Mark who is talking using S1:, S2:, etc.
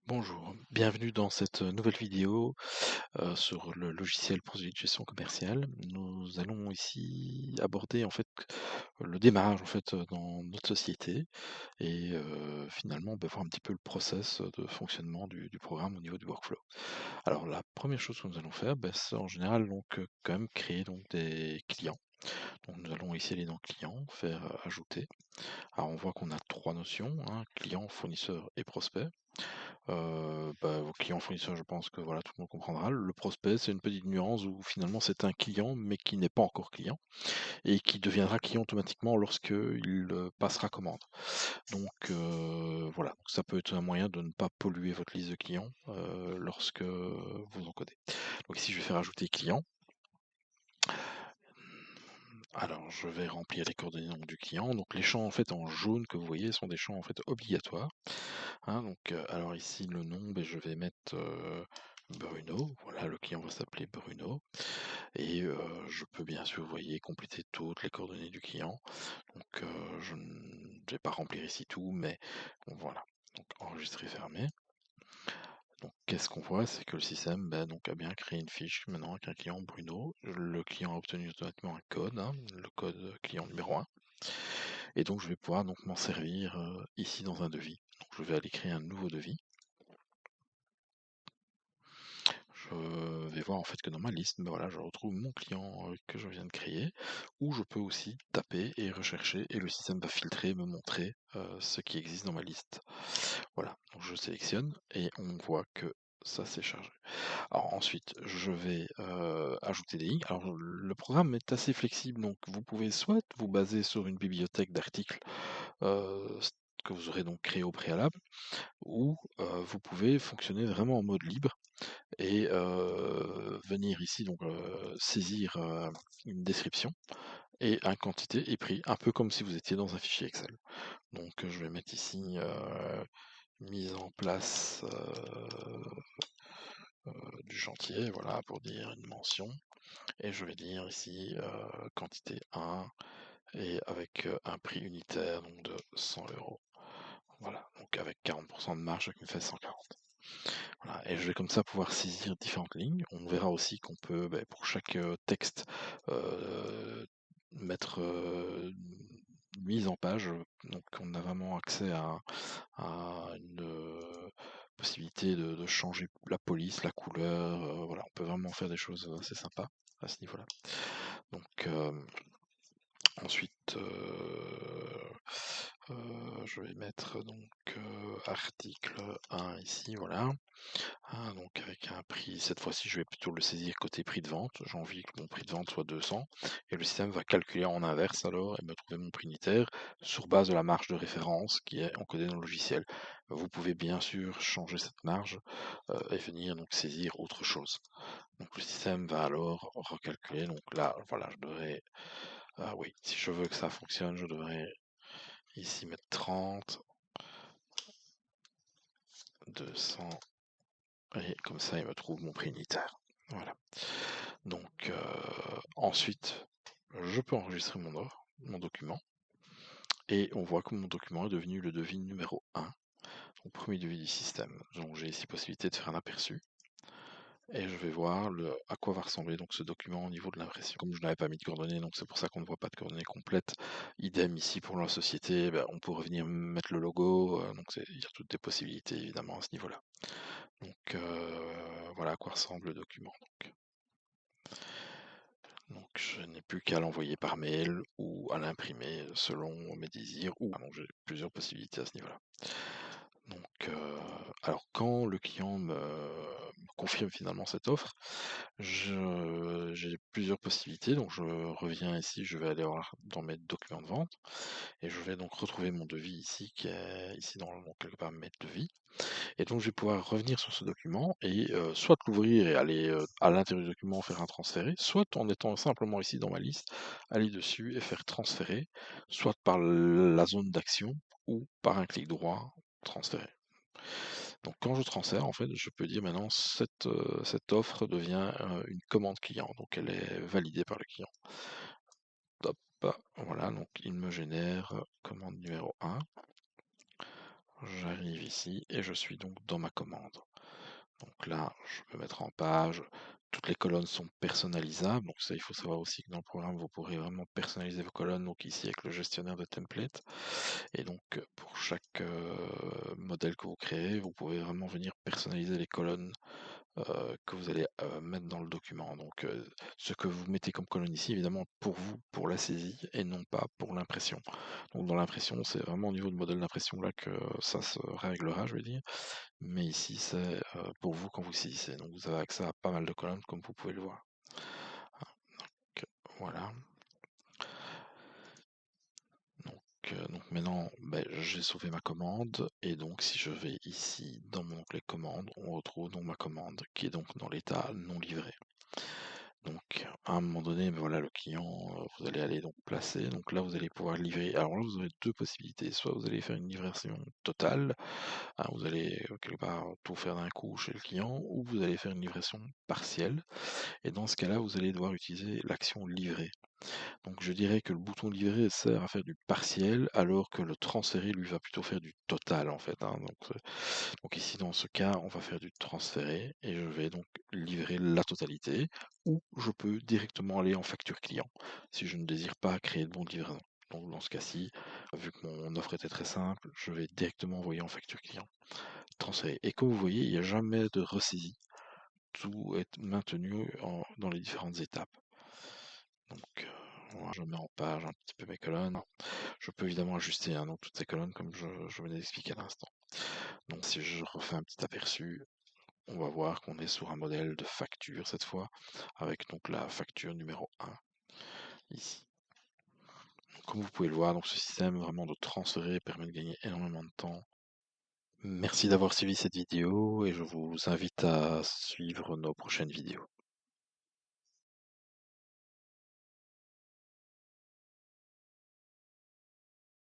S1: Bonjour, bienvenue dans cette nouvelle vidéo sur le logiciel Produit de gestion commerciale. Nous allons ici aborder en fait le démarrage en fait dans notre société et finalement on va voir un petit peu le process de fonctionnement du programme au niveau du workflow. Alors la première chose que nous allons faire, c'est en général donc quand même créer donc des clients. Donc nous allons ici aller dans client, faire ajouter. Alors on voit qu'on a trois notions, hein, client, fournisseur et prospect. Vos clients fournisseurs, je pense que voilà, tout le monde comprendra. Le prospect, c'est une petite nuance où finalement c'est un client, mais qui n'est pas encore client et qui deviendra client automatiquement lorsqu'il passera commande. Donc voilà, donc ça peut être un moyen de ne pas polluer votre liste de clients lorsque vous encodez. Donc ici, je vais faire ajouter client. Alors, je vais remplir les coordonnées donc, du client. Donc, les champs en fait en jaune que vous voyez sont des champs en fait obligatoires. Hein, donc, alors ici le nom, je vais mettre Bruno. Voilà, le client va s'appeler Bruno. Et je peux bien sûr, vous voyez, compléter toutes les coordonnées du client. Donc, je ne vais pas remplir ici tout, mais bon, voilà. Donc, enregistrer, fermer. Donc, qu'est-ce qu'on voit? C'est que le système donc, a bien créé une fiche maintenant avec un client Bruno. Le client a obtenu automatiquement un code, hein, le code client numéro 1. Et donc, je vais pouvoir donc m'en servir ici dans un devis. Donc, je vais aller créer un nouveau devis. Je vais voir en fait que dans ma liste, voilà, je retrouve mon client que je viens de créer, ou je peux aussi taper et rechercher, et le système va filtrer, me montrer ce qui existe dans ma liste. Voilà, donc je sélectionne et on voit que ça s'est chargé. Alors ensuite, je vais ajouter des lignes. Alors le programme est assez flexible, donc vous pouvez soit vous baser sur une bibliothèque d'articles euh, que vous aurez donc créé au préalable, ou vous pouvez fonctionner vraiment en mode libre et venir ici donc saisir une description et un quantité et prix, un peu comme si vous étiez dans un fichier Excel. Donc je vais mettre ici mise en place du chantier, voilà, pour dire une mention. Et je vais dire ici quantité 1 et avec un prix unitaire donc de 100 €. Voilà, donc avec 40% de marge, ça me fait 140. Voilà, et je vais comme ça pouvoir saisir différentes lignes. On verra aussi qu'on peut, pour chaque texte, mettre une mise en page. Donc on a vraiment accès à une possibilité de changer la police, la couleur. Voilà, on peut vraiment faire des choses assez sympas à ce niveau-là. Donc ensuite, je vais mettre donc article 1 ici, voilà. Ah, donc avec un prix, cette fois-ci, je vais plutôt le saisir côté prix de vente. J'ai envie que mon prix de vente soit 200. Et le système va calculer en inverse alors et me trouver mon prix unitaire sur base de la marge de référence qui est encodée dans le logiciel. Vous pouvez bien sûr changer cette marge et venir donc saisir autre chose. Donc le système va alors recalculer. Donc là, voilà, je devrais... Ah oui, si je veux que ça fonctionne, je devrais ici mettre 30, 200, et comme ça, il me trouve mon prix unitaire. Voilà. Donc ensuite, je peux enregistrer mon offre, mon document, et on voit que mon document est devenu le devis numéro 1, donc premier devis du système. Donc j'ai ici possibilité de faire un aperçu, et je vais voir à quoi va ressembler donc ce document au niveau de l'impression. Comme je n'avais pas mis de coordonnées, donc c'est pour ça qu'on ne voit pas de coordonnées complètes. Idem ici pour la société, on peut revenir mettre le logo, donc il y a toutes des possibilités évidemment à ce niveau-là. Donc voilà à quoi ressemble le document. Donc je n'ai plus qu'à l'envoyer par mail ou à l'imprimer selon mes désirs, ou donc j'ai plusieurs possibilités à ce niveau-là. Donc alors quand le client me confirme finalement cette offre, j'ai plusieurs possibilités. Donc je reviens ici, je vais aller voir dans mes documents de vente et je vais donc retrouver mon devis ici qui est ici dans quelque part mes devis. Et donc je vais pouvoir revenir sur ce document et soit l'ouvrir et aller à l'intérieur du document faire un transféré, soit en étant simplement ici dans ma liste, aller dessus et faire transférer, soit par la zone d'action ou par un clic droit transférer. Donc quand je transfère, en fait, je peux dire maintenant cette offre devient une commande client, donc elle est validée par le client. Hop, voilà, donc il me génère commande numéro 1. J'arrive ici et je suis donc dans ma commande. Donc là, je peux mettre en page. Toutes les colonnes sont personnalisables. Donc ça, il faut savoir aussi que dans le programme, vous pourrez vraiment personnaliser vos colonnes. Donc ici, avec le gestionnaire de templates. Et donc, pour chaque modèle que vous créez, vous pouvez vraiment venir personnaliser les colonnes que vous allez mettre dans le document. Donc, ce que vous mettez comme colonne ici, évidemment, pour vous, pour la saisie, et non pas pour l'impression. Donc, dans l'impression, c'est vraiment au niveau du modèle d'impression là que ça se réglera, je vais dire. Mais ici, c'est pour vous quand vous saisissez. Donc, vous avez accès à pas mal de colonnes, comme vous pouvez le voir. Donc, voilà. Donc maintenant, ben, j'ai sauvé ma commande et donc si je vais ici dans mon onglet commande, on retrouve donc ma commande qui est donc dans l'état non livré. Donc à un moment donné, ben voilà, le client, vous allez aller donc placer. Donc là, vous allez pouvoir livrer. Alors là, vous aurez deux possibilités. Soit vous allez faire une livraison totale, hein, vous allez quelque part tout faire d'un coup chez le client, ou vous allez faire une livraison partielle. Et dans ce cas-là, vous allez devoir utiliser l'action livrer. Donc je dirais que le bouton livrer sert à faire du partiel, alors que le transférer, lui, va plutôt faire du total, en fait, hein. Donc ici, dans ce cas, on va faire du transférer, et je vais donc livrer la totalité, ou je peux directement aller en facture client, si je ne désire pas créer de bon de livraison. Donc dans ce cas-ci, vu que mon offre était très simple, je vais directement envoyer en facture client, transférer. Et comme vous voyez, il n'y a jamais de ressaisie. Tout est maintenu dans les différentes étapes. Donc, voilà, je mets en page un petit peu mes colonnes. Je peux évidemment ajuster hein, donc toutes ces colonnes comme je venais d'expliquer à l'instant. Donc si je refais un petit aperçu, on va voir qu'on est sur un modèle de facture cette fois, avec donc la facture numéro 1 ici. Donc, comme vous pouvez le voir, donc ce système vraiment de transférer permet de gagner énormément de temps. Merci d'avoir suivi cette vidéo et je vous invite à suivre nos prochaines vidéos.